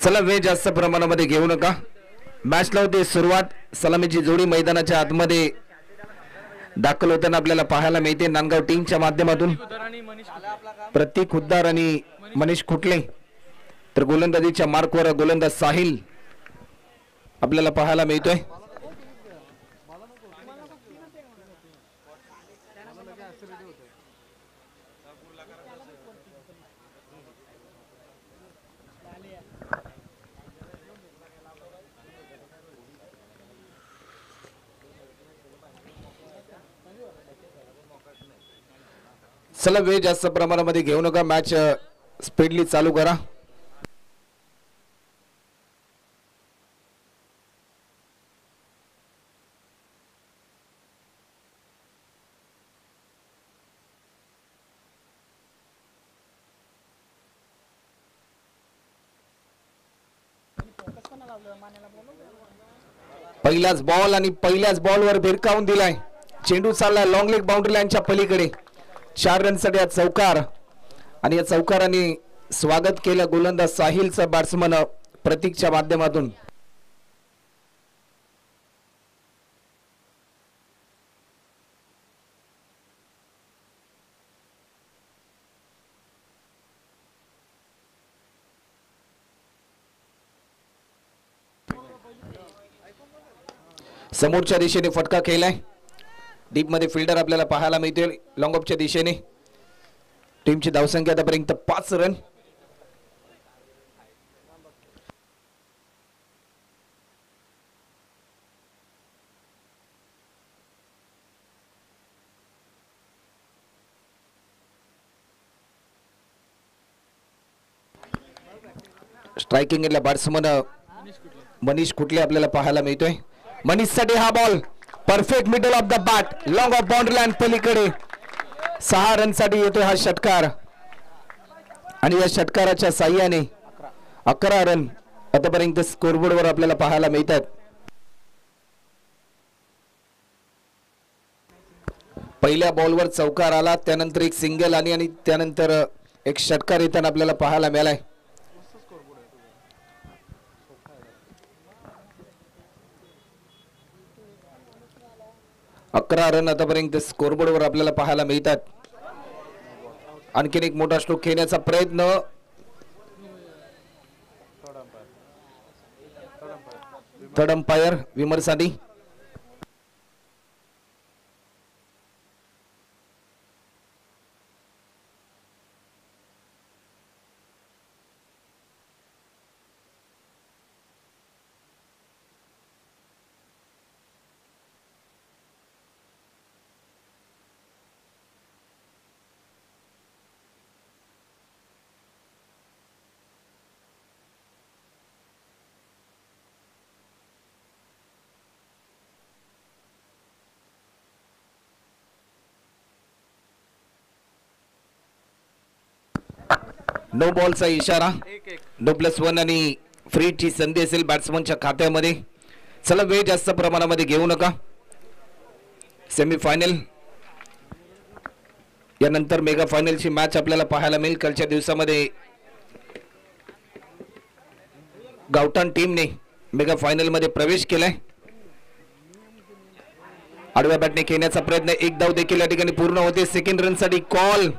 चला वेळ जास्त प्रमाणामध्ये घेऊ नका. मॅचला होते सुरुवात. सलामीची जोडी मैदानाच्या आतमध्ये दाखल होताना आपल्याला पाहायला मिळते नांदगाव टीमच्या माध्यमातून. प्रतीक हुद्दार आणि मनीष खुटले. तर गोलंदाजीच्या मार्कवर गोलंदाज साहिल आपल्याला पाहायला मिळतोय. चला वेळ जास्त प्रमाणामध्ये घेऊ नका. मॅच स्पीडली चालू करा. पहिलाच बॉल आणि पहिल्याच बॉलवर भिरकावून दिलाय. चेंडू चालला लॉंग लेग बाउंड्री लाईनच्या पलीकडे. 4 रनसाठी चौकार आणि या चौकाराने स्वागत केलं गोलंदाज साहिलचा बॅट्समन प्रतीकच्या माध्यमातून. समोरच्या दिशेने फटका केलाय. डीप मध्ये फिल्डर आपल्याला पाहायला मिळते. लॉंग ऑफच्या दिशेने टीमची धावसंख्या आतापर्यंत 5 रन. स्ट्रायकिंग एरियाला बॅट्समन मनीष कुठले आपल्याला पाहायला मिळतोय. मनीषसाठी हा ball perfect middle of the bat long of boundary line पलीकडे. 6 रनसाठी येतोय हा षटकार आणि या षटकाराच्या साह्याने 11 रन आतापर्यंत स्कोरबोर्डवर आपल्याला पाहायला मिळतात. पहिल्या बॉलवर चौकार आला, त्यानंतर एक सिंगल आणि त्यानंतर एक षटकार येताना आपल्याला पाहायला मिळालाय. अकरा रन आतापर्यंत स्कोरबोर्डवर आपल्याला पाहायला मिळतात. आणखीन एक मोठा स्ट्रोक खेळण्याचा प्रयत्न. Third umpire विमर्शानी. नो बॉलचा इशारा. नो +1 आणि फ्रीची संधी असेल बॅट्समनच्या खात्यामध्ये. चला वेळ जास्त प्रमाणामध्ये घेऊ नका. सेमीफायनल यानंतर मेगा फायनलची मॅच आपल्याला पाहायला मिळेल. कालच्या दिवसामध्ये गावठाण टीमने मेगा फायनल मध्ये प्रवेश केलाय. आडव्या बॅटने खेळण्याचा प्रयत्न. एक धाव देखील या ठिकाणी पूर्ण होते. सेकंड रन साठी कॉल.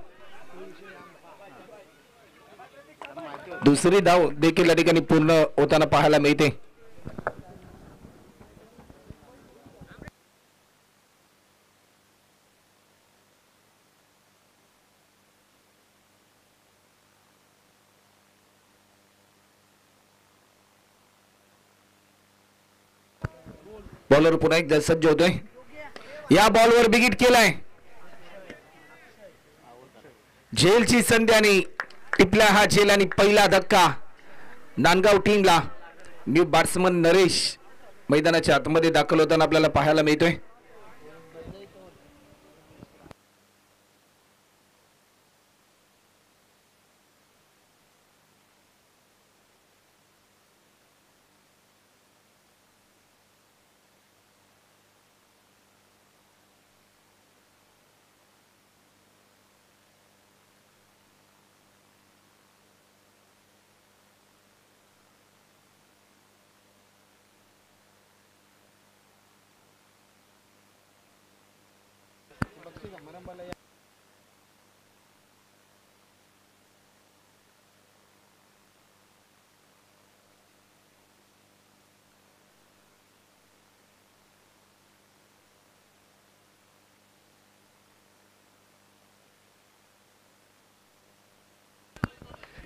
दुसरी धाव देखील या ठिकाणी पूर्ण होताना पाहायला मिळते. बॉलर पुन्हा एकदा सज्ज होतोय. या बॉलवर बिगिट केलाय. झेलची संधी आणि टिपला हा झेल आणि पहिला धक्का नांदगाव टीमला. न्यू बॅट्समन नरेश मैदानाच्या आतमध्ये दाखल होताना आपल्याला पाहायला मिळतोय.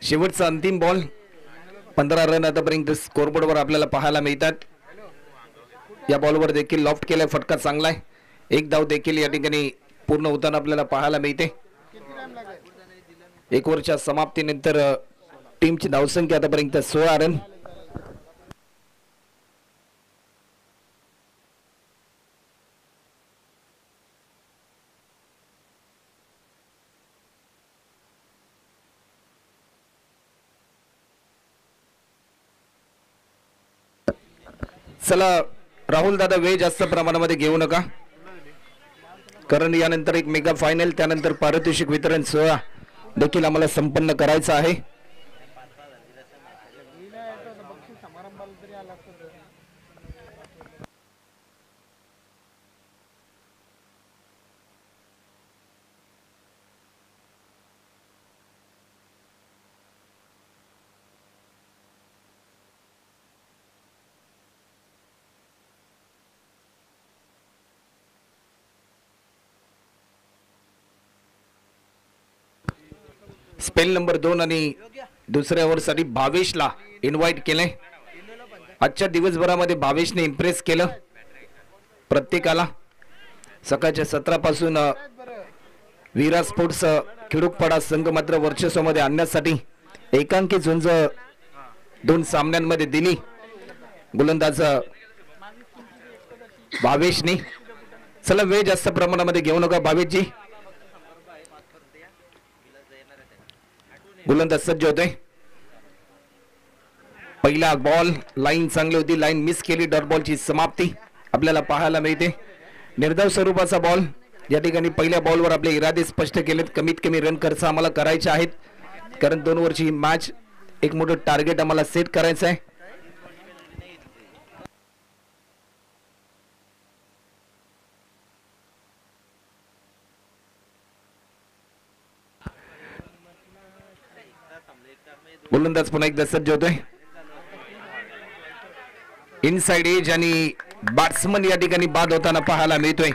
शेवटचा अंतिम बॉल. 15 रन आतापर्यंत स्कोरबोर्डवर आपल्याला पाहायला मिळतात. या बॉलवर देखील लॉफ्ट केलाय, फटका चांगला आहे. एक धाव देखील या ठिकाणी पूर्ण होताना आपल्याला पाहायला मिळते. 1 ओव्हरच्या समाप्तीनंतर टीमची धावसंख्या आतापर्यंत 16 रन. चला राहुल दादा, वेळ जास्त प्रमाणामध्ये घेऊ नका, कारण यानंतर एक मेगा फायनल, त्यानंतर पारितोषिक वितरण सोहळा देखील आम्हाला संपन्न करायचा आहे. स्पेल नंबर 2 आणि दुसऱ्या ओव्हरसाठी भावेशला इन्व्हाइट केले. आजच्या दिवसभरामध्ये भावेशने इम्प्रेस केलं प्रत्येकाला. सकाळच्या 17 पासून वीरा स्पोर्ट्स खिडूकपाडा संघ मात्र वर्चस्वामध्ये आणण्यासाठी एकांकी झुंज 2 सामन्यांमध्ये दिली गोलंदाज भावेशने. चला वेळ जास्त प्रमाणामध्ये घेऊ नका भावेशजी. गोलंदाज सज्ज होते. पहिला बॉल लाईन चांगली होती, लाईन मिस केली. डॉट बॉलची समाप्ती आपल्याला पाहायला मिळते. निर्धाव स्वरूपाचा बॉल. या ठिकाणी पहिल्या बॉलवर आपले इरादे स्पष्ट केलेत. कमीत कमी रन खर्च आम्हाला करायचे आहेत, कारण 2 ओव्हरची मॅच, एक मोठं टार्गेट आम्हाला सेट करायचं आहे. गोलंदाज पुन्हा एकदा सज्ज होतोय. इनसाइड एज आणि बॅट्समन या ठिकाणी बाद होताना पाहायला मिळतोय.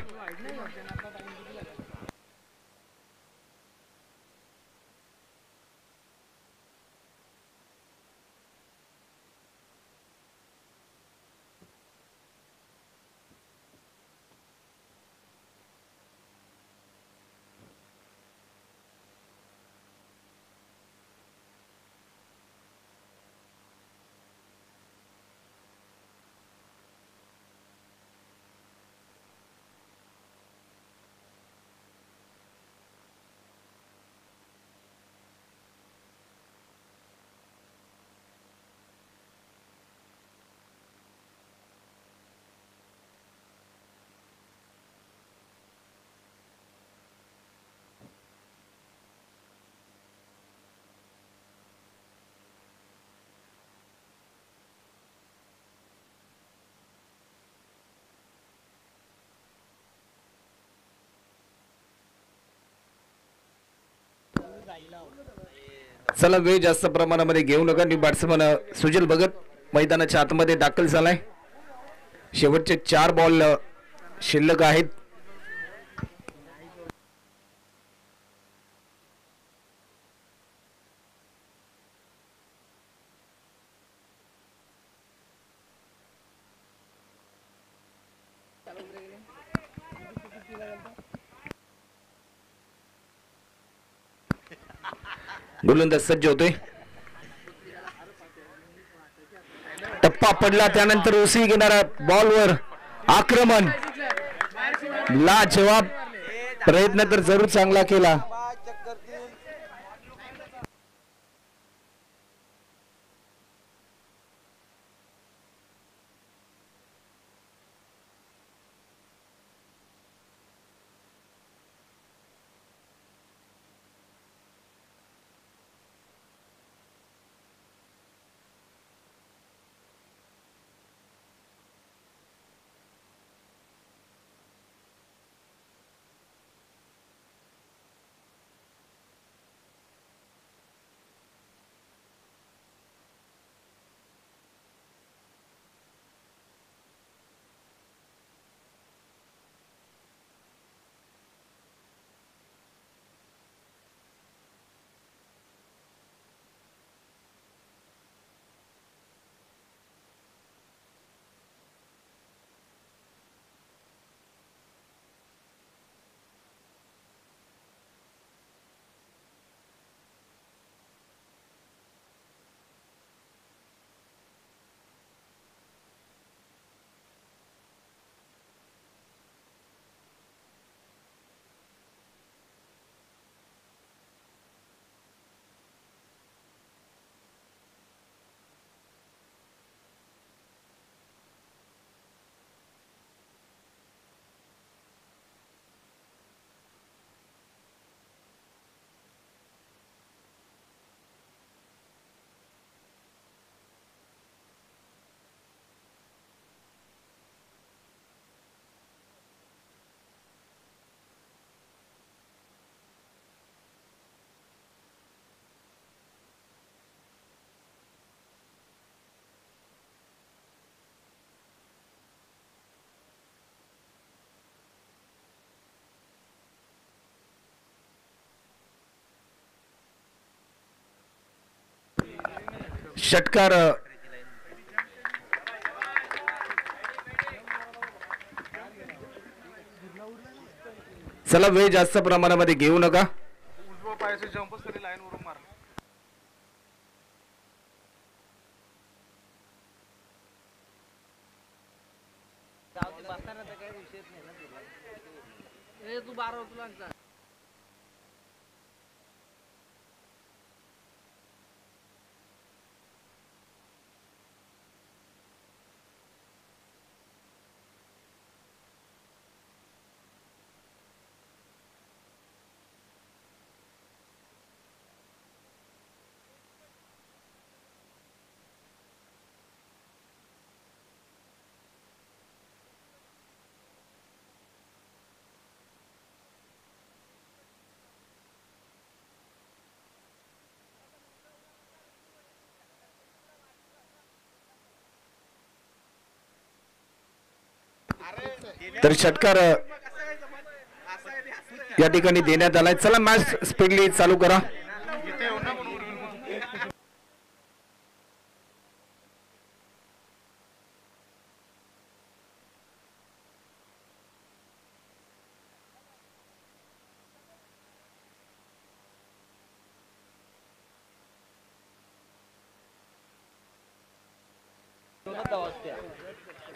चला वेळ जास्त प्रमाणामध्ये घेऊ नका. बॅट्समन सुजल भगत मैदानाच्या आतमध्ये दाखल झालाय. शेवटचे 4 बॉल शिल्लक आहेत. गोलंदाज सज्ज होतोय. टप्पा पडला, त्यानंतर उसळी घेणारा बॉलवर आक्रमण. लाजवाब प्रयत्न तर जरूर चांगला केला. षटकार चला वेळ जास्त प्रमाणामध्ये घेऊ नका. तर षटकार या ठिकाणी देण्यात आलाय. चला मॅच स्पीडली चालू करा.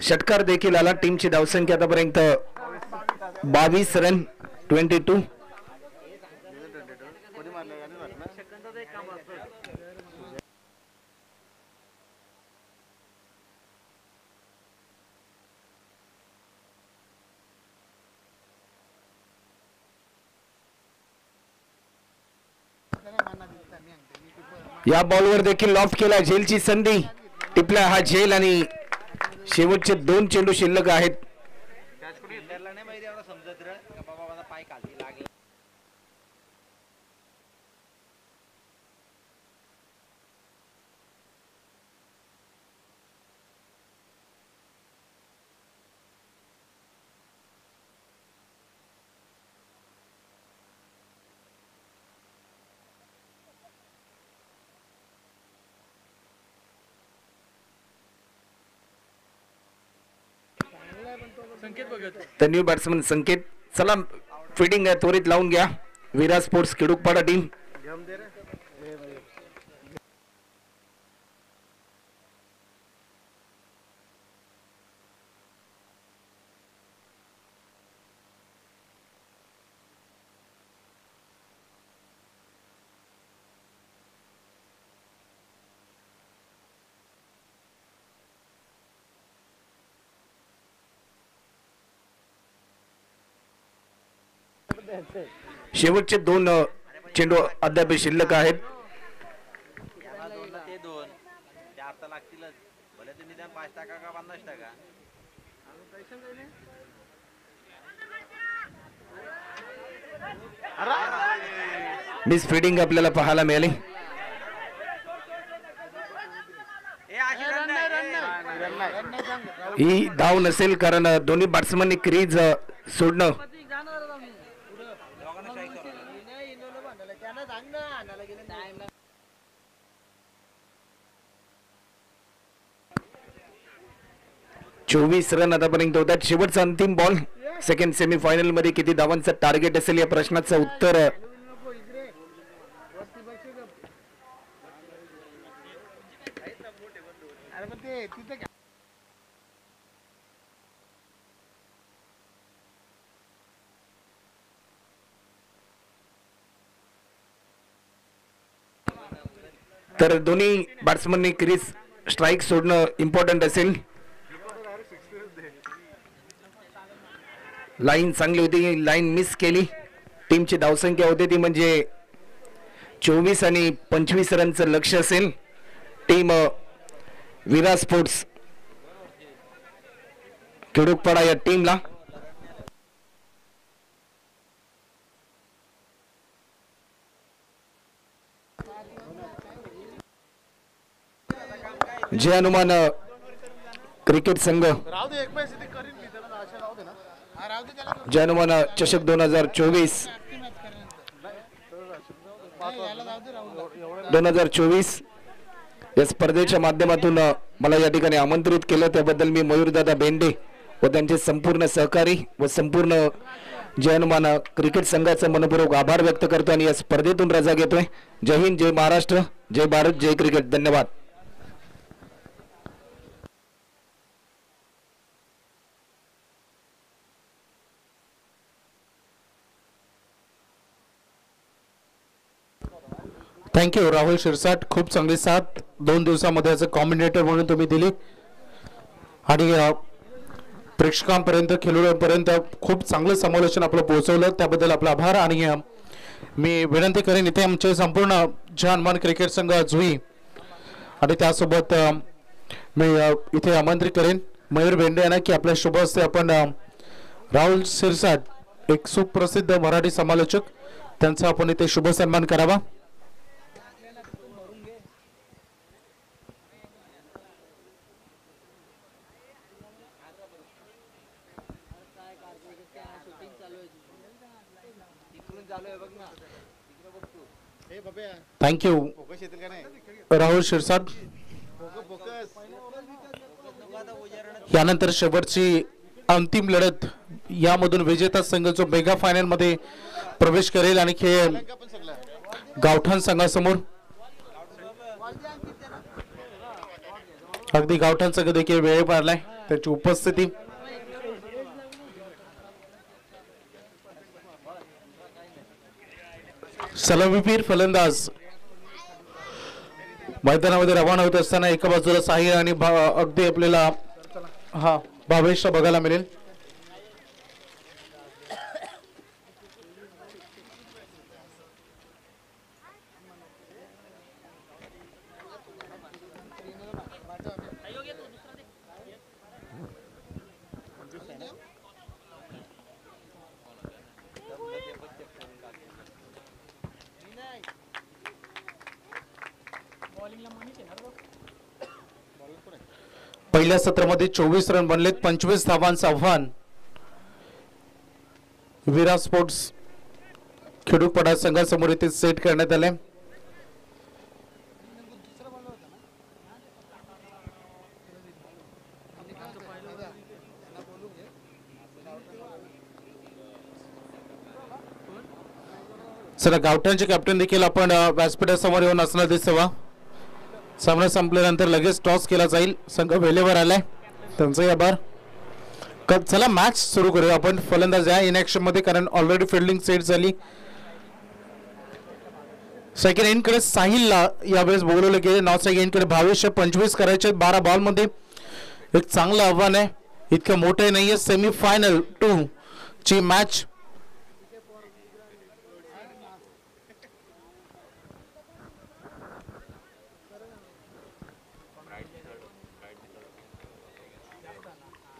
षटकार देखील आला. टीमची धावसंख्या आतापर्यंत 22 रन 22. या बॉलवर देखील लॉफ्ट केला. झेलची संधी टिपला हा झेल आणि शेवटचे 2 चेंडू शिल्लक आहेत. तर न्यू बॅट्समन संकेत. चला फिटिंग आहे त्वरित लावून घ्या. विराट स्पोर्ट्स खिडूकपाडा टीम. शेवटचे 2 चेंडू अद्याप शिल्लक आहेत. मिस फिडिंग आपल्याला पाहायला मिळाली. ही धाव नसेल कारण दोन्ही बॅट्समननी क्रीज सोडणं. चोवीस रन आतापर्यंत होतात. शेवटचा अंतिम बॉल. सेकंड सेमीफायनल मध्ये किती धावांचं टार्गेट असेल या प्रश्नाचं उत्तर तर दोन्ही बॅट्समननी क्रीज स्ट्राईक सोडणं इम्पॉर्टंट असेल. लाईन चांगली होती, लाईन मिस केली. टीमची धावसंख्या होती ती म्हणजे 24 आणि 25 रनचं लक्ष असेल टीम विराट स्पोर्ट्स खिडूकपाडा या टीमला. जय हनुमान क्रिकेट संघ जय हनुमान चषक 2024 या स्पर्धेच्या माध्यमातून मला या ठिकाणी आमंत्रित केलं त्याबद्दल मी मयूरदादा बेंडे व त्यांचे संपूर्ण सहकारी व संपूर्ण जयनुमान क्रिकेट संघाचा मनपूर्वक आभार व्यक्त करतो आणि या स्पर्धेतून रजा घेतोय. जय हिंद, जय महाराष्ट्र, जय भारत, जय क्रिकेट. धन्यवाद. थँक्यू राहुल शिरसाट. खूप चांगली साथ 2 दिवसामध्ये ॲज अ कॉम्बिनेटर म्हणून तुम्ही दिली आणि प्रेक्षकांपर्यंत खेळाडूंपर्यंत खूप चांगलं समालोचन आपलं पोहोचवलं त्याबद्दल आपला आभार. आणि मी विनंती करेन इथे आमचे संपूर्ण जहानमान क्रिकेट संघ जुई आणि त्यासोबत मी इथे आमंत्रित करेन मयूर बेंडे यांना की आपल्या शुभ हस्ते आपण राहुल शिरसाट एक सुप्रसिद्ध मराठी समालोचक त्यांचा आपण इथे शुभ सन्मान करावा. थँक्यू राहुल शिरसाट. यानंतर शेवटची अंतिम लढत यामधून विजेता संघ जो मेगा फायनल मध्ये प्रवेश करेल आणि खेळ गावठाण संघासमोर. अगदी गावठाण संघ देखील वेळ पाळलाय त्याची उपस्थिती. सलामीवीर फलंदाज मैदानामध्ये रवाना होत असताना एका बाजूला साहिल आणि अगदी आपल्याला भावेश बघायला मिळेल. पहिल्या सत्रामध्ये 24 रन बनलेत. 25 धावांचं आव्हान विराट स्पोर्ट्स खेडूपडा संघासमोर इथे सेट करण्यात आले. चला गावठाणचे कॅप्टन देखील आपण व्यासपीठासमोर येऊन असणार दिसावा. सामना संपल्यानंतर लगेच टॉस केला जाईल. संघ वेळेवर आलाय त्यांचाही आभार. चला मॅच सुरू करूया आपण. फलंदाज या इनॅक्शन मध्ये कारण ऑलरेडी फिल्डिंग सेट झाली. सेकंड इनकडे साहिलला यावेळेस बोलवलं गेले. नॉट सेकंड इनकडे 22-25 करायचे 12 बॉल मध्ये. एक चांगलं आव्हान आहे. इतकं मोठं नाहीये. सेमी फायनल 2 ची मॅच.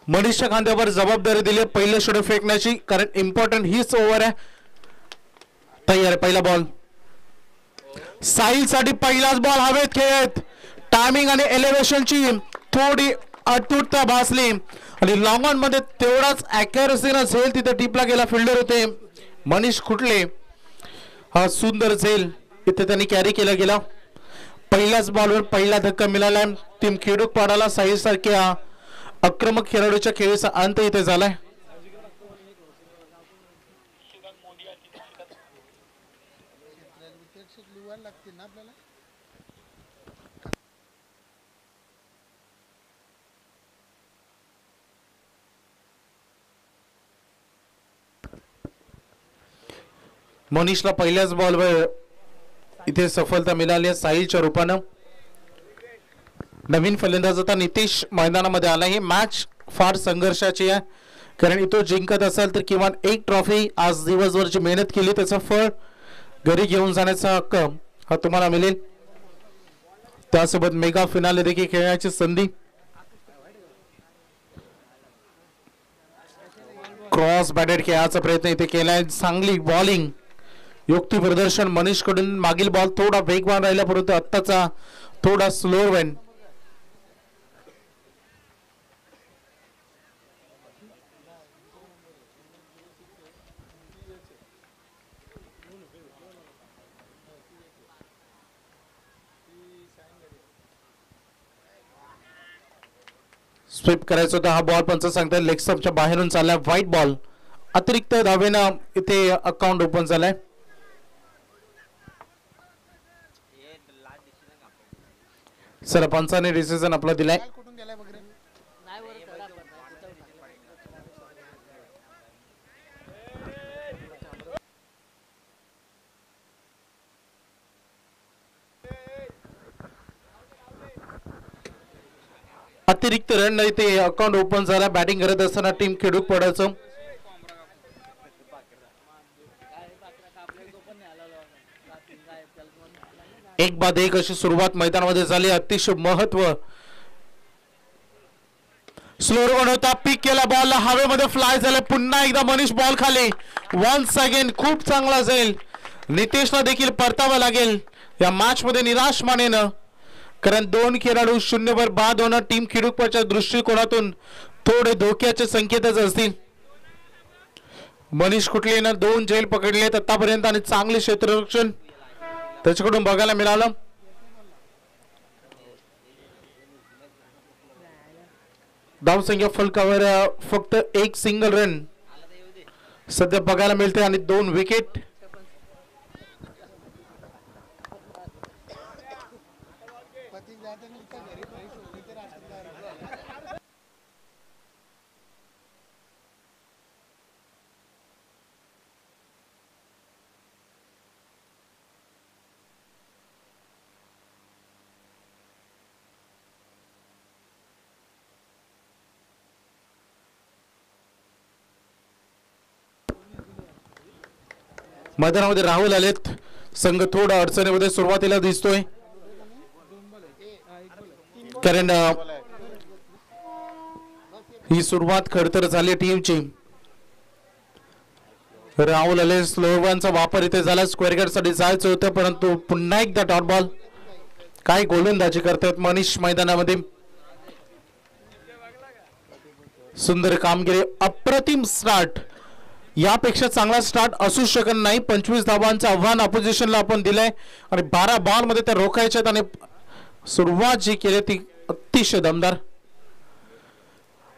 मनीषच्या खांद्यावर जबाबदारी दिली पहिलं षटक फेकण्याची कारण इम्पॉर्टंट हीच ओव्हर आहे. तयार आहे. पहिला बॉल साहिल साठी पहिलाच बॉल हवेत खेळत. टायमिंग आणि एलिव्हेशनची थोडी अटूटता भासली आणि लॉंग ऑन मध्ये तेवढाच ॲक्युरसीनं झेल तिथे टिपला गेला. फिल्डर होते मनीष खुटले. हा सुंदर झेल इथे त्यांनी कॅरी केला गेला. पहिल्याच बॉलवर पहिला धक्का मिळाला. टीम खेडूपाडाला साहिल सारख्या आक्रमक खेळाडूच्या खेळीचा अंत इथे झालाय. मनीषला पहिल्याच बॉलवर इथे सफलता मिळाली आहे साहिलच्या रूपानं. नवीन फलंदाज आता नितीश मैदानामध्ये आला. ही मॅच फार संघर्षाची आहे कारण इथं जिंकत असाल तर किमान एक ट्रॉफी आज दिवसभर जी मेहनत केली त्याचं फळ घरी घेऊन जाण्याचा हक्क हा तुम्हाला मिळेल. त्यासोबत मेगा फिनाले देखील खेळण्याची संधी. क्रॉस बॅटेड खेळाचा प्रयत्न इथे केलाय. चांगली बॉलिंग युक्ती प्रदर्शन मनीष कडून. मागील बॉल थोडा वेगवान राहिला परंतु आत्ताचा थोडा स्लोअर वेन. स्वीप करायचं होतं. हा बॉल पंच सांगतात लेग स्टंपच्या बाहेरून चाललाय. White ball. अतिरिक्त धावेनं इथे अकाउंट ओपन झालाय. सरपंचाने डिसिजन आपला दिलाय. अतिरिक्त रन इथे अकाउंट ओपन झाला. बॅटिंग करत असताना टीम खेडूक पडायचं. एक बाद एक अशी सुरुवात मैदानामध्ये झाली. अतिशय महत्व. स्लो रन होता. पिक केला बॉल हवेमध्ये फ्लाय झाला. पुन्हा एकदा मनीष बॉल खाली. वन्स अगेन खूप चांगला जाईल. नितेशला देखील परतावं लागेल या मॅच मध्ये निराश मानेनं, कारण 2 खेळाडू 0 वर बाद होणं टीम खिडूकपच्या दृष्टिकोनातून थोडे धोक्याचे संकेतच असतील. मनीष कुटलेनं 2 झेल पकडलेत आतापर्यंत आणि चांगले क्षेत्ररक्षण त्याच्याकडून बघायला मिळालं. धावसंख्या फलकावर फक्त 1 सिंगल रन सध्या बघायला मिळते आणि 2 विकेट. मैदानामध्ये राहुल आलेत. संघ थोडा अडचणीमध्ये सुरुवातीला दिसतोय, कारण ही सुरुवात खडतर झाली टीमची. राहुल आले. स्लोवांचा वापर इथे झाला. स्क्वेअर गेट साठी जायचं होतं, परंतु पुन्हा एकदा डॉट बॉल. काय गोलंदाजी करतात मनीष मैदानामध्ये. सुंदर कामगिरी. अप्रतिम स्टार्ट. यापेक्षा चांगला स्टार्ट असू शकत नाही. 25 धावांचं आव्हान अपोजिशनला आपण दिलंय आणि 12 बॉल मध्ये त्या रोखायच्यात आणि सुरुवात जी केली ती अतिशय दमदार.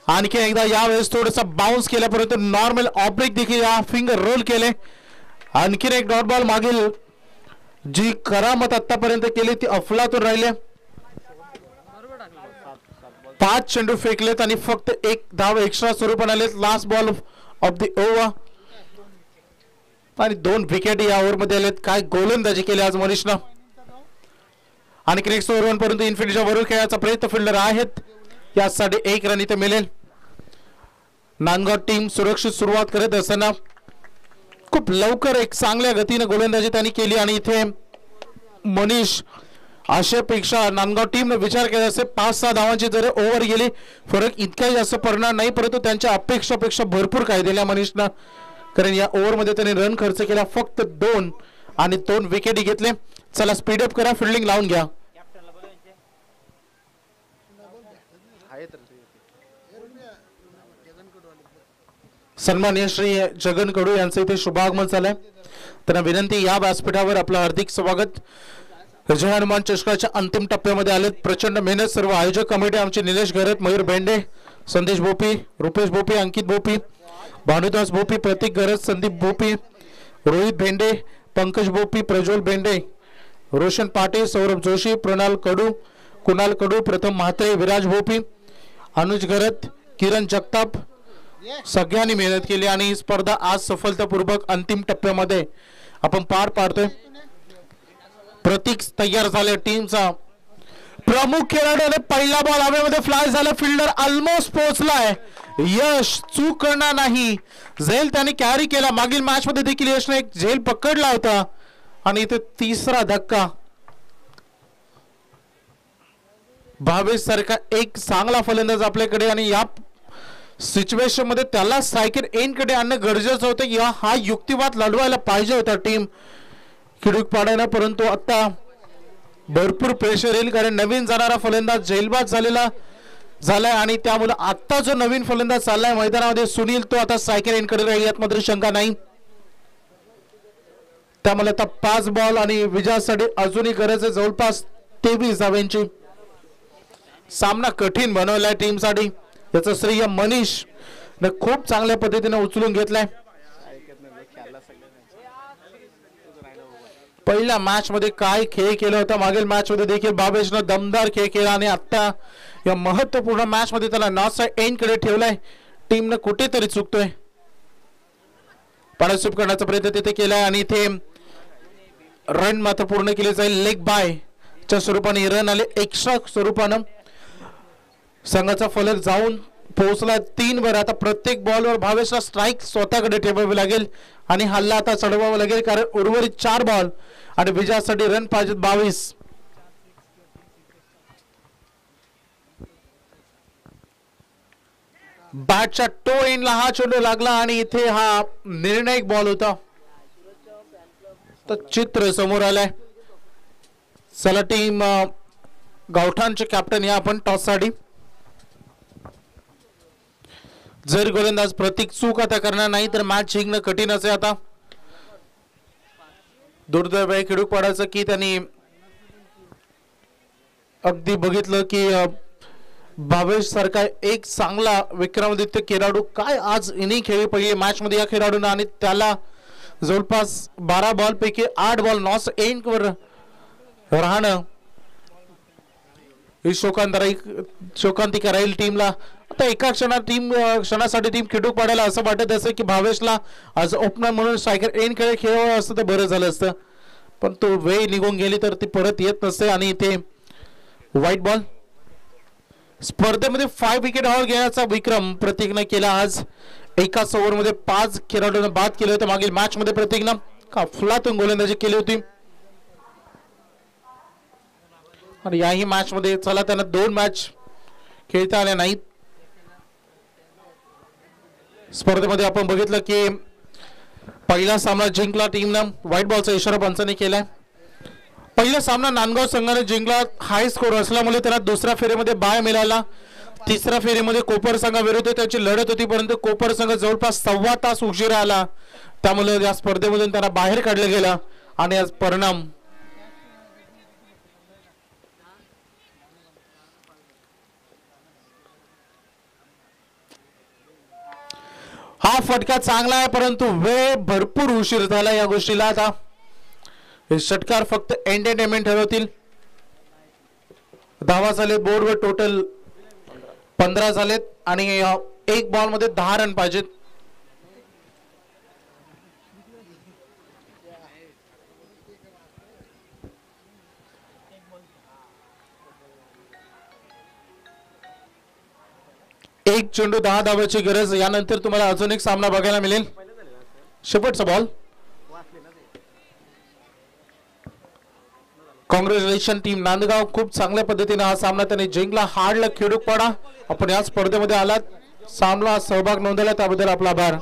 आणखी एकदा यावेळेस थोडासा बाउन्स केला, परंतु नॉर्मल ऑब्लिक देखील या फिंगर रोल केले. आणखीन एक डॉट बॉल. मागील जी करामत आतापर्यंत केली ती अफलातून राहिले. 5 चेंडू फेकलेत आणि फक्त 1 धाव एक्स्ट्रा स्वरूपात आलेत. Last ball of the over आणि 2 विकेट या ओव्हर मध्ये आलेत. काय गोलंदाजी केली आज मनीषनं. आणि नेक्स्ट ओव्हर पर्यंत इन्फिनिटीच्या वरून खेळायचा प्रयत्न फिल्डर आहेत. यासाठी 1 रन इथे मिळेल. नांदगाव टीम सुरक्षित सुरुवात करत असताना खूप लवकर एक चांगल्या गतीने गोलंदाजी त्यांनी केली आणि इथे मनीष आशेपेक्षा नांदगाव टीमने विचार केला असे 5-6 धावांची जर ओव्हर गेली फरक इतकाही जास्त पडणार नाही, परंतु त्यांच्या अपेक्षापेक्षा भरपूर काय दिल्या मनीषनं, कारण या ओव्हर मध्ये त्यांनी रन खर्च केला फक्त 2 आणि 2 विकेट घेतले. चला स्पीडअप करा. फिल्डिंग लावून घ्या. सन्माननीय श्री जगन कडू यांचं इथे शुभागमन झालंय. त्यांना विनंती या व्यासपीठावर आपलं हार्दिक स्वागत. जय हनुमान चषकाच्या अंतिम टप्प्यामध्ये आलेत. प्रचंड मेहनत. सर्व आयोजक कमिटी आमचे निलेश घरत, मयूर बेंडे, संदेश भोपी, रुपेश भोपी, अंकित भोपी, भानुदास भोपी, प्रतीक घरत, संदीप भोपी, रोहित भेंडे, पंकज भोपी, प्रज्वल भेंडे, रोशन पाटील, सौरभ जोशी, प्रणाल कडू, कुणाल कडू, प्रथम म्हात्रे, विराज भोपी, अनुज घरत, किरण जगताप सगळ्यांनी मेहनत केली आणि ही स्पर्धा आज सफलतापूर्वक अंतिम टप्प्यामध्ये आपण पार पाडतोय. प्रतीक तयार झाले. टीमचा प्रमुख खेळाडूने पहिला बॉल हवेमध्ये फ्लाय झाला. Fielder almost पोहोचलाय. यश चूक करणार नाही. झेल त्याने कॅरी केला. मागील मॅच मध्ये देखील यशने एक झेल पकडला होता आणि इथे तिसरा धक्का. भावेश सारखा एक चांगला फलंदाज आपल्याकडे आणि या सिच्युएशन मध्ये त्याला स्ट्रायकर एंड कडे आणणं गरजेचं होतं. या हा युक्तिवाद लढवायला पाहिजे होता टीम खिडूक पाडायला, परंतु आता भरपूर प्रेशर येईल कारण नवीन जाणारा फलंदाज जेलबाद झालाय आणि त्यामुळे आता जो नवीन फलंदाज चाललाय मैदानामध्ये सुनील, तो आता स्ट्रायकर एंड कडे राहील यात मात्र शंका नाही. त्यामुळे आता 5 बॉल आणि विजयासाठी अजूनही गरज आहे जवळपास 23 धावांची. सामना कठीण बनवलाय टीमसाठी. याचं श्रेय मनीष ने खूप चांगल्या पद्धतीने उचलून घेतलाय. पहिल्या मॅच मध्ये काय खेळ केला होता, मागील मॅच मध्ये देखील भावेशनं दमदार खेळ केला आणि आता या महत्वपूर्ण मॅच मध्ये त्याला नॉटचा एंड कडे ठेवलाय. टीमनं कुठेतरी चुकतोय. पार्टिसिपेट करण्याचा प्रयत्न तिथे केलाय आणि इथे रन मात्र पूर्ण केले जाईल. लेग बाय च्या स्वरूपाने रन आले. एक्स्ट्रा स्वरूपानं संघाचा फलक जाऊन पोहोचला 3 वर. आता प्रत्येक बॉलवर भावेशला स्ट्राईक स्वतःकडे ठेवावी लागेल आणि हल्ला आता चढवावा लागेल, कारण उर्वरित 4 बॉल आणि विजयासाठी रन पाहिजेत 22. बॅटच्या टो एंडला हा चेंडू लागला आणि इथे हा निर्णायक बॉल होता. तर चित्र समोर आलंय. चला टीम गावठाणचे कॅप्टन या आपण टॉस साठी. जर गोलंदाज प्रतीक चूक आता करणार नाही तर मॅच जिंकणं कठीण असे. आता दुर्दैव आहे खेळू पडायचं की त्यांनी अगदी बघितलं की भावेश सारखा एक चांगला विक्रमादित्य खेळाडू काय आज इनिंग खेळली पहिली मॅच मध्ये या खेळाडूंना आणि त्याला जवळपास 12 बॉल पैकी 8 बॉल नॉस एंड वर राहणं ही शोकांतिका राहील टीमला. आता एका क्षणासाठी टीम खिडूक पाडायला असं वाटत असेल की भावेशला आज ओपनर म्हणून स्ट्रायकर एंड खेळ खेळावं असतं तर बरं झालं असतं, पण तो वेळ निघून गेली तर ती परत येत नसते. आणि इथे व्हाईट बॉल. स्पर्धेमध्ये 5 विकेट हॉल घेण्याचा विक्रम प्रतीकनं केला. आज एकाच ओव्हरमध्ये 5 खेळाडूंना बाद केले होते. मागील मॅच मध्ये प्रतीकनं काफलातून गोलंदाजी केली होती आणि याही मॅच मध्ये चला त्यांना 2 मॅच खेळता आल्या नाहीत. स्पर्धेमध्ये आपण बघितलं की पहिला सामना जिंकला टीमनं. व्हाईट बॉलचा इशारा पंचांनी केलाय. पहिला सामना नांदगाव संघाने जिंकला. हाय स्कोर असल्यामुळे त्यांना दुसऱ्या फेरीमध्ये बाय मिळाला. तिसऱ्या फेरीमध्ये कोपर संघाविरुद्ध त्यांची लढत होती, परंतु कोपर संघ जवळपास 1.25 तास उशिरा आला, त्यामुळे या स्पर्धेमधून त्यांना बाहेर काढलं गेलं आणि आज परिणाम हा फटका चांगला आहे, परंतु वेळ भरपूर उशीर झाला या गोष्टीला. आता हे षटकार फक्त एंटरटेनमेंट ठरवतील. धावा झालेत बोर्डवर टोटल 15 झालेत आणि एक बॉल मध्ये 10 रन पाहिजेत. एक चेंडू 10 धावाची गरज. यानंतर तुम्हाला अजून एक सामना बघायला मिळेल. शेवटचा बॉल. कॉंग्रॅच्युलेशन टीम नांदगाव, खूप चांगल्या पद्धतीने हा सामना त्यांनी जिंकला. हार्डला खेळूक पाडा. आपण या स्पर्धेमध्ये आलात, सामना सहभाग नोंदवला त्याबद्दल आपला आभार.